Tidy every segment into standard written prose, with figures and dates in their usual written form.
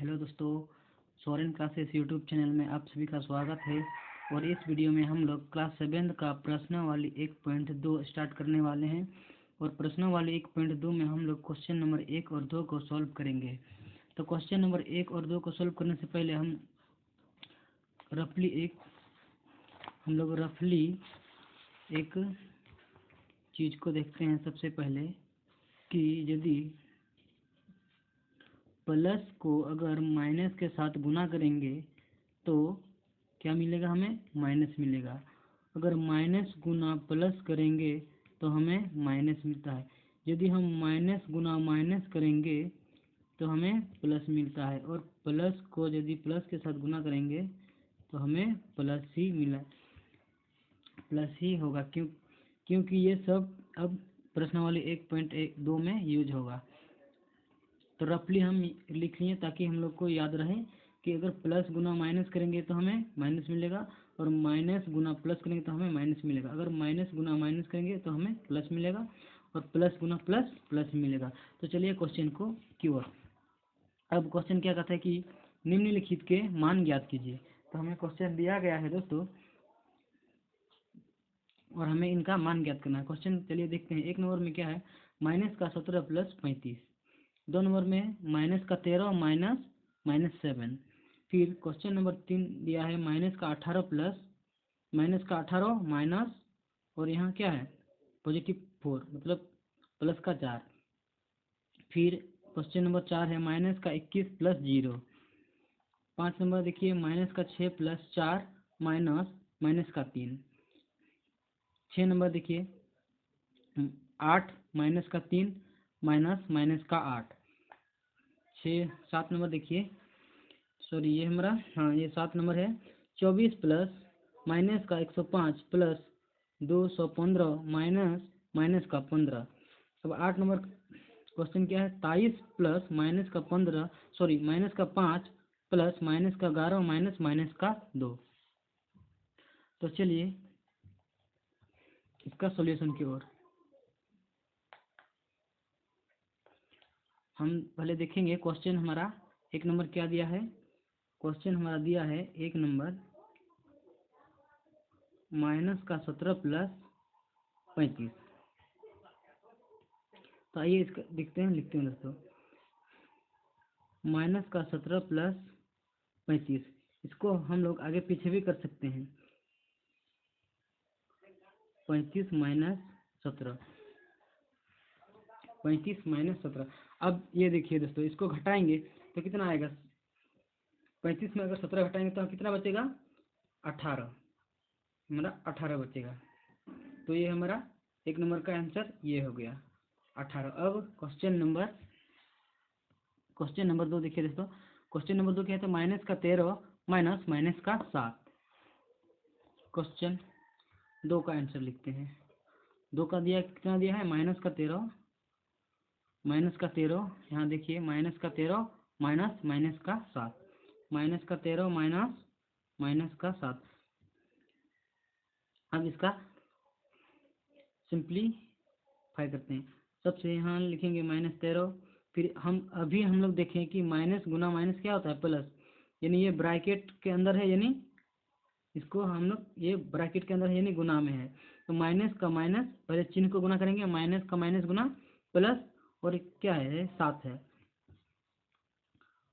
Hello दोस्तों, Soren classes YouTube channel में आप सभी का स्वागत है। और इस वीडियो में हम लोग क्लास 7 का प्रश्नावली 1.2 स्टार्ट करने वाले हैं। और प्रश्नावली 1.2 में हम लोग क्वेश्चन नंबर 1 और 2 को सॉल्व करेंगे। तो क्वेश्चन नंबर 1 और 2 को सॉल्व करने से पहले हम लोग रफली एक चीज़ को देखते हैं। सबसे पहले कि यदि प्लस को अगर माइनस के साथ गुना करेंगे तो क्या मिलेगा, हमें माइनस मिलेगा। अगर माइनस गुना प्लस करेंगे तो हमें माइनस मिलता है। यदि हम माइनस गुना माइनस करेंगे तो हमें प्लस मिलता है। और प्लस को यदि प्लस के साथ गुना करेंगे तो हमें प्लस ही होगा, क्योंकि ये सब अब प्रश्नावली 1.2 में यूज होगा। तो रफली हम लिख लिए ताकि हम लोग को याद रहे कि अगर प्लस गुना माइनस करेंगे तो हमें माइनस मिलेगा, और माइनस गुना प्लस करेंगे तो हमें माइनस मिलेगा। अगर माइनस गुना माइनस करेंगे तो हमें प्लस मिलेगा, और प्लस गुना प्लस प्लस मिलेगा। तो चलिए क्वेश्चन को की ओर। अब क्वेश्चन क्या कहता है कि निम्नलिखित के मान ज्ञात कीजिए। तो हमें क्वेश्चन दिया गया है दोस्तों, और हमें इनका मान ज्ञात करना है। क्वेश्चन चलिए देखते हैं। 1 नंबर में क्या है, माइनस का 17 प्लस 35। 2 नंबर में माइनस का 13 माइनस 7। फिर क्वेश्चन नंबर 3 दिया है माइनस का 18 प्लस माइनस का 18 माइनस, और यहाँ क्या है पॉजिटिव 4 मतलब प्लस का 4। फिर क्वेश्चन नंबर 4 है माइनस का 21 प्लस 0। 5 नंबर देखिए माइनस का 6 प्लस 4 माइनस का 3। 6 नंबर देखिए 8 माइनस का 3 माइनस का 8। 7 नंबर देखिए, सॉरी ये हमारा, हाँ ये 7 नंबर है 24 प्लस माइनस का 105 प्लस 215 माइनस का 15। अब 8 नंबर क्वेश्चन क्या है, 23 प्लस माइनस का 15 सॉरी माइनस का 5 प्लस माइनस का 11 माइनस का 2। तो चलिए इसका सॉल्यूशन की ओर हम पहले देखेंगे। क्वेश्चन हमारा 1 नंबर क्या दिया है, क्वेश्चन हमारा दिया है 1 नंबर माइनस का 17 प्लस 35। तो आइए इसका देखते हैं, लिखते हैं दोस्तों। माइनस का 17 प्लस 35, इसको हम लोग आगे पीछे भी कर सकते हैं। 35 माइनस 17, 35 माइनस 17। अब ये देखिए दोस्तों, इसको घटाएंगे तो कितना आएगा। 35 में अगर 17 घटाएंगे तो कितना बचेगा, 18, हमारा 18 बचेगा। तो ये हमारा 1 नंबर का आंसर ये हो गया 18। अब क्वेश्चन नंबर 2 देखिए दोस्तों। क्वेश्चन नंबर 2 क्या है, तो माइनस का 13 माइनस का 7। क्वेश्चन 2 का आंसर लिखते हैं। 2 का दिया कितना दिया है, माइनस का 13 यहाँ देखिए माइनस का 13 माइनस का 7, माइनस का 13 माइनस का 7। अब इसका सिंप्लीफाई करते हैं। सबसे यहाँ लिखेंगे -13। फिर हम लोग देखें कि माइनस गुना माइनस क्या होता है, प्लस। यानी ये ब्रैकेट के अंदर है, यानी इसको हम लोग ये ब्रैकेट के अंदर है, यानी गुना में है। तो माइनस का माइनस, पहले चिन्ह को गुना करेंगे, माइनस का माइनस गुना प्लस, और क्या है 7 है।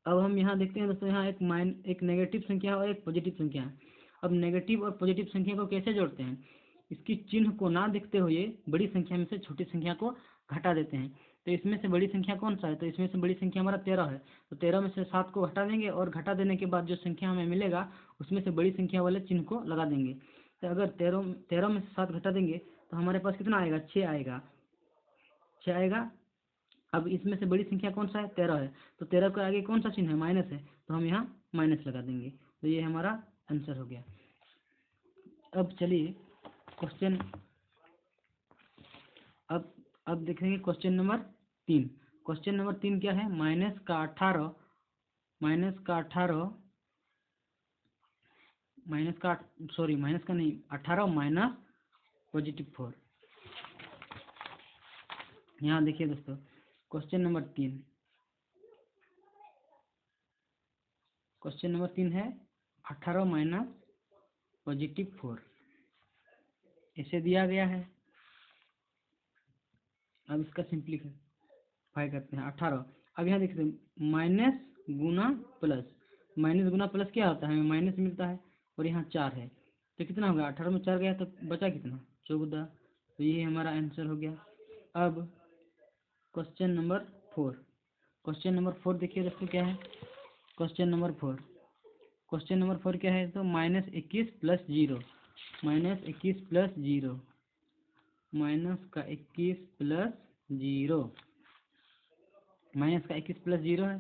अब हम यहाँ देखते हैं दोस्तों, यहाँ एक नेगेटिव संख्या और एक पॉजिटिव संख्या है। अब नेगेटिव और पॉजिटिव संख्या को कैसे जोड़ते हैं, इसकी चिन्ह को ना देखते हुए बड़ी संख्या में से छोटी संख्या को घटा देते हैं। तो इसमें से बड़ी संख्या कौन सा है, तो इसमें से बड़ी संख्या हमारा 13 है। तो 13 में से 7 को घटा देंगे, और घटा देने के बाद जो संख्या हमें मिलेगा उसमें से बड़ी संख्या वाले चिन्ह को लगा देंगे। तो अगर 13 में से 7 घटा देंगे तो हमारे पास कितना आएगा, 6 आएगा। 6 आएगा। अब इसमें से बड़ी संख्या कौन सा है, 13 है। तो 13 के आगे कौन सा चिन्ह है, माइनस है। तो हम यहाँ माइनस लगा देंगे। तो ये हमारा आंसर हो गया। अब चलिए क्वेश्चन अब देखेंगे क्वेश्चन नंबर 3। क्वेश्चन नंबर 3 क्या है, माइनस का 18 माइनस का 18 माइनस पॉजिटिव 4। यहाँ देखिए दोस्तों, क्वेश्चन नंबर 3 क्वेश्चन नंबर 3 है 18 माइनस +4, इसे दिया गया है। अब इसका सिंप्लीफाई करते हैं 18। अब यहाँ देखते हैं माइनस गुना प्लस, माइनस गुना प्लस क्या होता है, हमें माइनस मिलता है, और यहाँ 4 है तो कितना होगा, 18 में 4 गया तो बचा कितना, 14। तो ये हमारा आंसर हो गया। अब क्वेश्चन नंबर 4, क्वेश्चन नंबर 4 देखिए दोस्तों क्या है। क्वेश्चन नंबर 4 क्या है, तो -21 + 0, -21 + 0, माइनस का 21 + 0, माइनस का 21 + 0 है।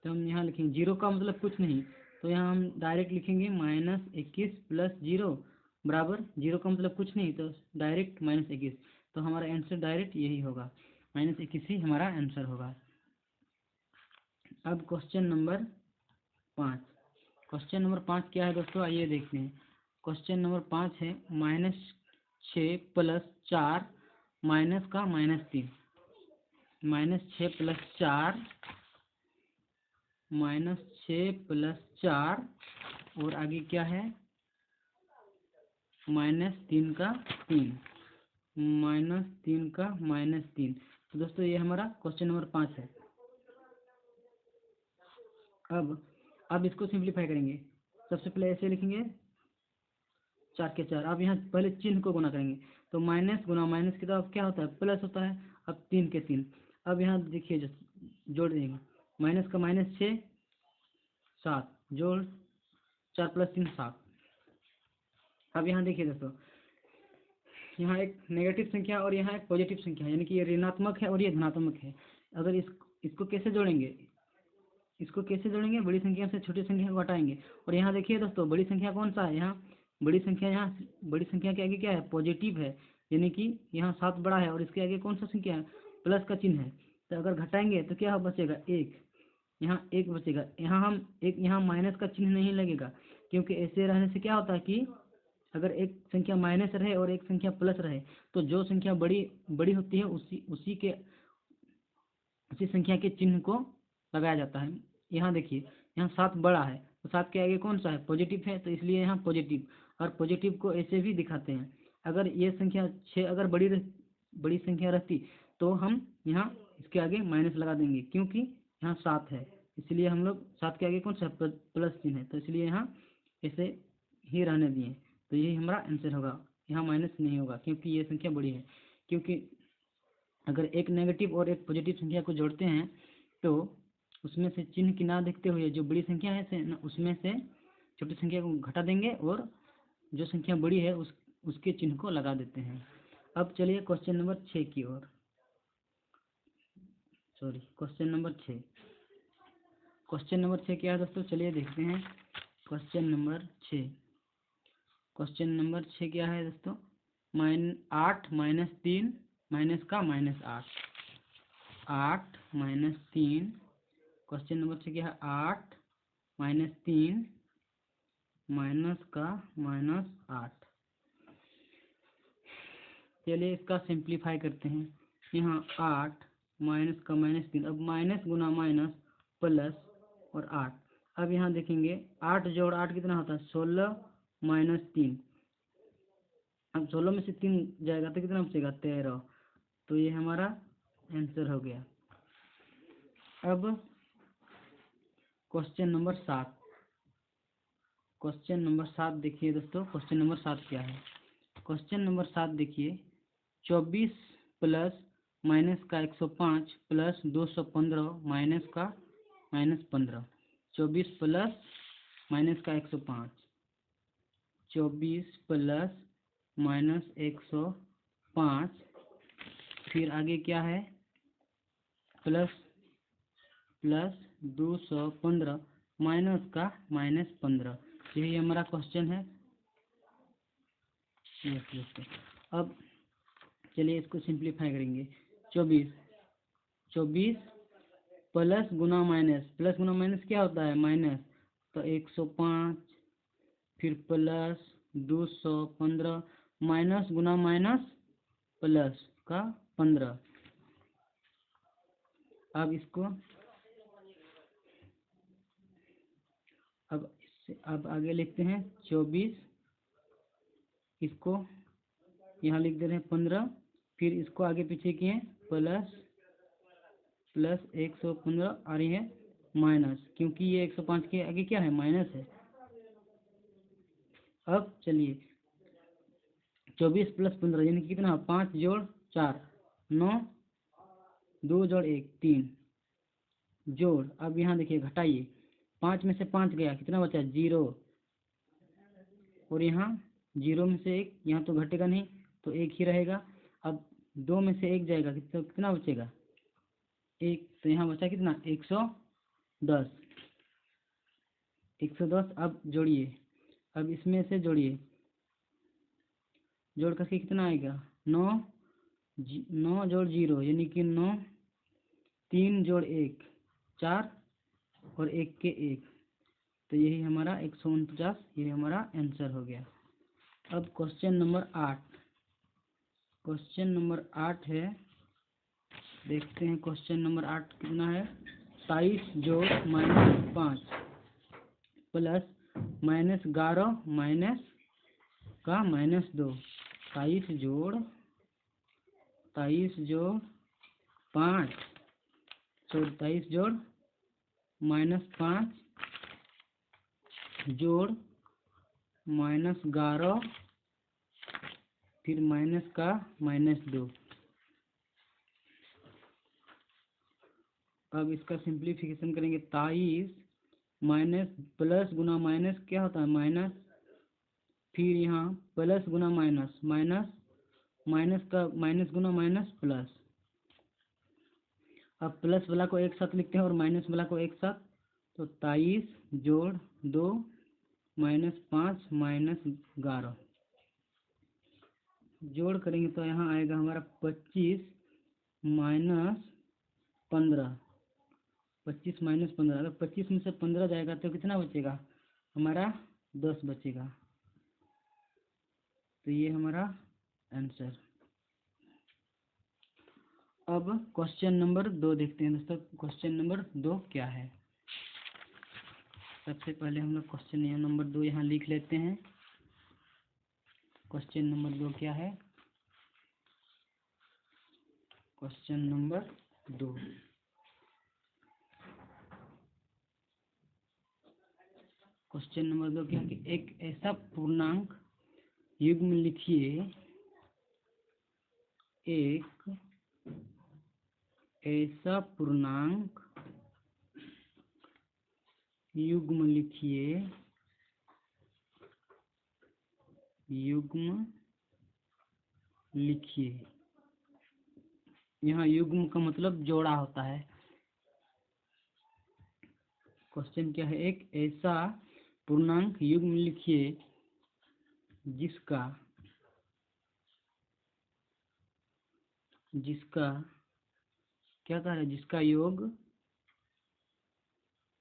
तो हम यहाँ लिखेंगे 0 का मतलब कुछ नहीं, तो यहाँ हम डायरेक्ट लिखेंगे -21 + 0 बराबर 0 का मतलब कुछ नहीं, तो डायरेक्ट -21। तो हमारा आंसर डायरेक्ट यही होगा, -21 ही हमारा आंसर होगा। अब क्वेश्चन नंबर 5, क्वेश्चन नंबर 5 क्या है दोस्तों, आइए देखते हैं। क्वेश्चन नंबर 5 है -6 + 4 माइनस का -3, -6 + 4, -6 + 4 और आगे क्या है -3 का 3, -3 का -3। तो दोस्तों ये हमारा क्वेश्चन नंबर 5 है। अब इसको सिंप्लीफाई करेंगे। सबसे पहले ऐसे लिखेंगे 4 के 4। अब यहाँ पहले चिन्ह को गुना करेंगे, तो माइनस गुना माइनस की तरफ क्या होता है, प्लस होता है। अब 3 के 3, अब यहाँ देखिए जोड़ देंगे, माइनस का -6 7, जोड़ 4 + 3 7। अब यहाँ देखिए दोस्तों, यहाँ एक नेगेटिव संख्या और यहाँ एक पॉजिटिव संख्या है, यानी कि ये ऋणात्मक है और ये धनात्मक है। अगर इसको कैसे जोड़ेंगे, इसको कैसे जोड़ेंगे, बड़ी संख्या से छोटी संख्या को हटाएंगे। और यहाँ देखिए दोस्तों, बड़ी संख्या कौन सा है, यहाँ बड़ी संख्या, यहाँ बड़ी संख्या के आगे क्या है, पॉजिटिव है, यानी कि यहाँ 7 बड़ा है और इसके आगे कौन सा संख्या है, प्लस का चिन्ह है। तो अगर घटाएंगे तो क्या बचेगा, 1, यहाँ 1 बचेगा। यहाँ हम यहाँ माइनस का चिन्ह नहीं लगेगा, क्योंकि ऐसे रहने से क्या होता है कि अगर एक संख्या माइनस रहे और एक संख्या प्लस रहे, तो जो संख्या बड़ी होती है उसी संख्या के चिन्ह को लगाया जाता है। यहाँ देखिए, यहाँ 7 बड़ा है तो 7 के आगे कौन सा है, पॉजिटिव है, तो इसलिए यहाँ पॉजिटिव। और पॉजिटिव को ऐसे भी दिखाते हैं, अगर ये संख्या 6 अगर बड़ी संख्या रहती तो हम यहाँ इसके आगे माइनस लगा देंगे, क्योंकि यहाँ 7 है, इसलिए हम लोग 7 के आगे कौन सा प्लस चिन्ह है, तो इसलिए यहाँ ऐसे ही रहने दिए। तो यही हमारा आंसर होगा, यहाँ माइनस नहीं होगा क्योंकि ये संख्या बड़ी है। क्योंकि अगर एक नेगेटिव और एक पॉजिटिव संख्या को जोड़ते हैं तो उसमें से चिन्ह की ना देखते हुए जो बड़ी संख्या है उसमें से छोटी संख्या को घटा देंगे और जो संख्या बड़ी है उसके चिन्ह को लगा देते हैं। अब चलिए क्वेश्चन नंबर 6 की ओर, क्वेश्चन नंबर 6, क्वेश्चन नंबर 6 क्या है दोस्तों, चलिए देखते हैं। क्वेश्चन नंबर 6, क्वेश्चन नंबर 6 क्या है दोस्तों, 8 - 3 माइनस का -8, 8 - 3, क्वेश्चन नंबर 6 क्या है, 8 - 3 माइनस का -8। चलिए इसका सिंप्लीफाई करते हैं। यहाँ 8 माइनस का -3, अब माइनस गुना माइनस प्लस और 8। अब यहाँ देखेंगे 8 जोड़ 8 कितना होता है, 16 - 3। अब 16 में से 3 जाएगा तो कितना बचेगा, 13। तो ये हमारा आंसर हो गया। अब क्वेश्चन नंबर 7, क्वेश्चन नंबर 7 देखिए दोस्तों, क्वेश्चन नंबर 7 क्या है। क्वेश्चन नंबर 7 देखिए, 24 प्लस माइनस का 105 प्लस 215 माइनस का -15। 24 प्लस माइनस का 105, 24 प्लस माइनस 105, फिर आगे क्या है, प्लस 215 माइनस का -15। यही हमारा क्वेश्चन है। अब चलिए इसको सिंप्लीफाई करेंगे। 24 प्लस गुना माइनस, प्लस गुना माइनस क्या होता है, माइनस, तो 105, फिर प्लस 215 माइनस गुना माइनस प्लस का 15। अब इसको अब आगे लिखते हैं 24, इसको यहाँ लिख दे रहे हैं 15, फिर इसको आगे पीछे किए प्लस 115 और ये माइनस, क्योंकि ये 105 के आगे क्या है, माइनस है। अब चलिए 24 प्लस 15 यानी कि कितना, 5 जोड़ 4 9, 2 जोड़ 1 3 जोड़, अब यहाँ देखिए घटाइए, 5 में से 5 गया, कितना बचा 0, और यहाँ 0 में से 1, यहाँ तो घटेगा नहीं तो 1 ही रहेगा। अब 2 में से 1 जाएगा, कितना बचेगा 1, तो यहाँ बचा कितना 110। 110 अब जोड़िए, अब इसमें से जोड़िए, जोड़ करके कितना आएगा 9 जोड़ 0 यानी कि 9, 3 जोड़ 1 4 और 1 के 1, तो यही हमारा 149, यही हमारा आंसर हो गया। अब क्वेश्चन नंबर 8, क्वेश्चन नंबर 8 है, देखते हैं क्वेश्चन नंबर 8 कितना है। 27 जोड़ -5 प्लस -11 माइनस का -2, 27 जोड़ 5, 27 जोड़ -5 जोड़ -11 फिर माइनस का -2। अब इसका सिंप्लीफिकेशन करेंगे, 23 माइनस प्लस गुना माइनस क्या होता है माइनस, फिर यहाँ प्लस गुना माइनस, माइनस का माइनस गुना माइनस प्लस। अब प्लस वाला को एक साथ लिखते हैं और माइनस वाला को एक साथ, तो 23 जोड़ 2 -5 -11 जोड़ करेंगे तो यहाँ आएगा हमारा 25 -15, 25 -15। अगर 25 में से 15 जाएगा तो कितना बचेगा हमारा 10 बचेगा, तो ये हमारा आंसर। अब क्वेश्चन नंबर 2 देखते हैं दोस्तों, क्वेश्चन नंबर 2 क्या है। सबसे पहले हम लोग क्वेश्चन नंबर 2 यहाँ लिख लेते हैं। क्वेश्चन नंबर 2 क्या है, क्वेश्चन नंबर 2, क्वेश्चन नंबर 2 क्या है, एक ऐसा पूर्णांक युग्म लिखिए, एक ऐसा पूर्णांक युग्म लिखिए, युग्म लिखिए। यहाँ युग्म का मतलब जोड़ा होता है। क्वेश्चन क्या है, एक ऐसा पूर्णांक युग्म लिखिए जिसका क्या कह रहा है,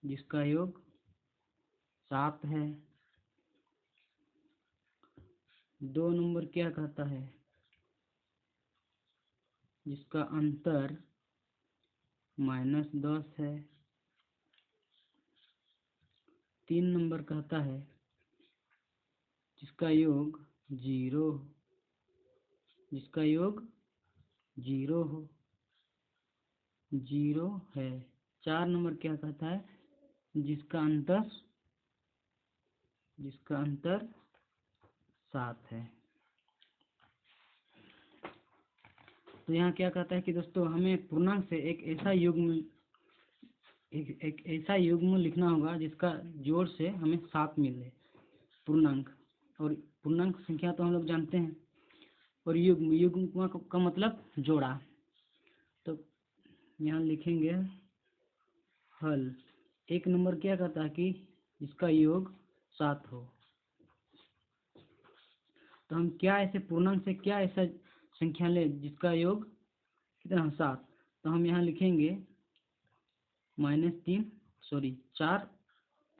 जिसका योग 7 है। 2 नंबर क्या कहता है, जिसका अंतर -10 है। 3 नंबर कहता है जिसका योग 0, जिसका योग 0 हो, 0 है। 4 नंबर क्या कहता है, जिसका अंतर 7 है। तो यहाँ क्या कहता है कि दोस्तों हमें पूर्णांक से एक ऐसा युग्म लिखना होगा जिसका जोड़ से हमें 7 मिले पूर्णांक। और पूर्णांक संख्या तो हम लोग जानते हैं, और युग्म का मतलब जोड़ा। तो यहाँ लिखेंगे हल। 1 नंबर क्या कहता है कि जिसका योग 7 हो। तो हम क्या ऐसे पूर्णांक से क्या ऐसा संख्या ले जिसका योग कितना 7, तो हम यहाँ लिखेंगे -4,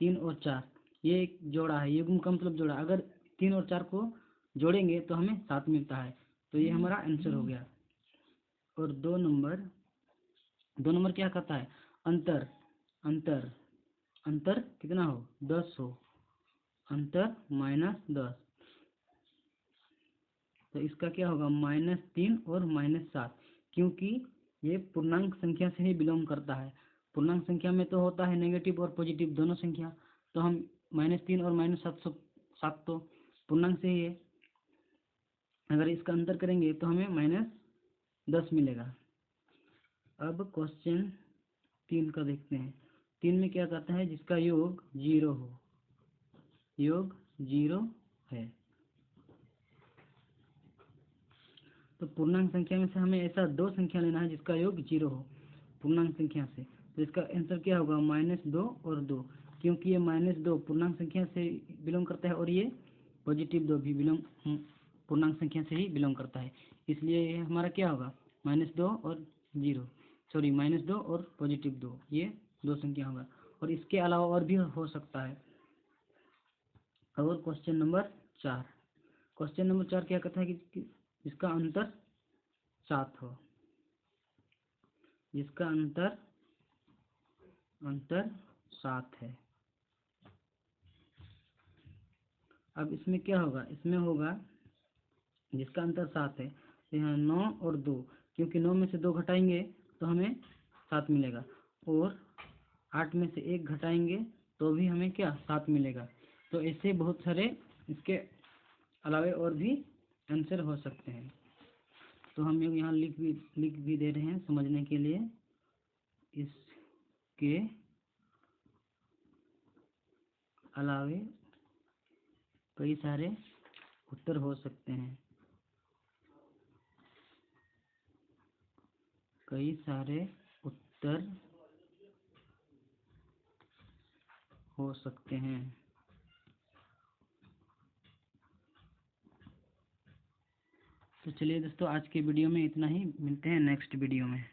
3 और 4, ये एक जोड़ा है, युग्म का मतलब जोड़ा। अगर 3 और 4 को जोड़ेंगे तो हमें 7 मिलता है, तो ये हमारा आंसर हो गया। और 2 नंबर क्या कहता है, अंतर कितना हो 10 हो। अंतर -10। तो इसका क्या होगा -3 और -7, क्योंकि ये पूर्णांक संख्या से ही बिलोंग करता है। पूर्णांक संख्या में तो होता है नेगेटिव और पॉजिटिव दोनों संख्या, तो हम -3 और -7 तो पूर्णांक से ही है। अगर इसका अंतर करेंगे तो हमें -10 मिलेगा। अब क्वेश्चन 3 का देखते हैं। 3 में क्या कहता है, जिसका योग 0 हो, योग 0 है। तो पूर्णांक संख्या में से हमें ऐसा 2 संख्या लेना है जिसका योग 0 हो पूर्णांक संख्या से। तो इसका आंसर क्या होगा -2 और 2, क्योंकि ये -2 पूर्णांक संख्या से बिलोंग करता है और ये +2 भी पूर्णांक संख्या से ही बिलोंग करता है। इसलिए ये हमारा क्या होगा -2 और 0, सॉरी -2 और +2, ये 2 संख्या होगा। और इसके अलावा और भी हो सकता है। और क्वेश्चन नंबर 4, क्वेश्चन नंबर 4 क्या कहता है कि जिसका अंतर 7 हो, जिसका अंतर 7 है। अब इसमें क्या होगा, इसमें होगा जिसका अंतर 7 है, तो यहाँ 9 और 2, क्योंकि 9 में से 2 घटाएंगे तो हमें 7 मिलेगा, और 8 में से 1 घटाएंगे तो भी हमें क्या 7 मिलेगा। तो ऐसे बहुत सारे इसके अलावे और भी आंसर हो सकते हैं। तो हम यहाँ लिख भी दे रहे हैं समझने के लिए। इसके अलावे कई सारे उत्तर हो सकते हैं, कई सारे उत्तर हो सकते हैं। तो चलिए दोस्तों, आज के वीडियो में इतना ही, मिलते हैं नेक्स्ट वीडियो में।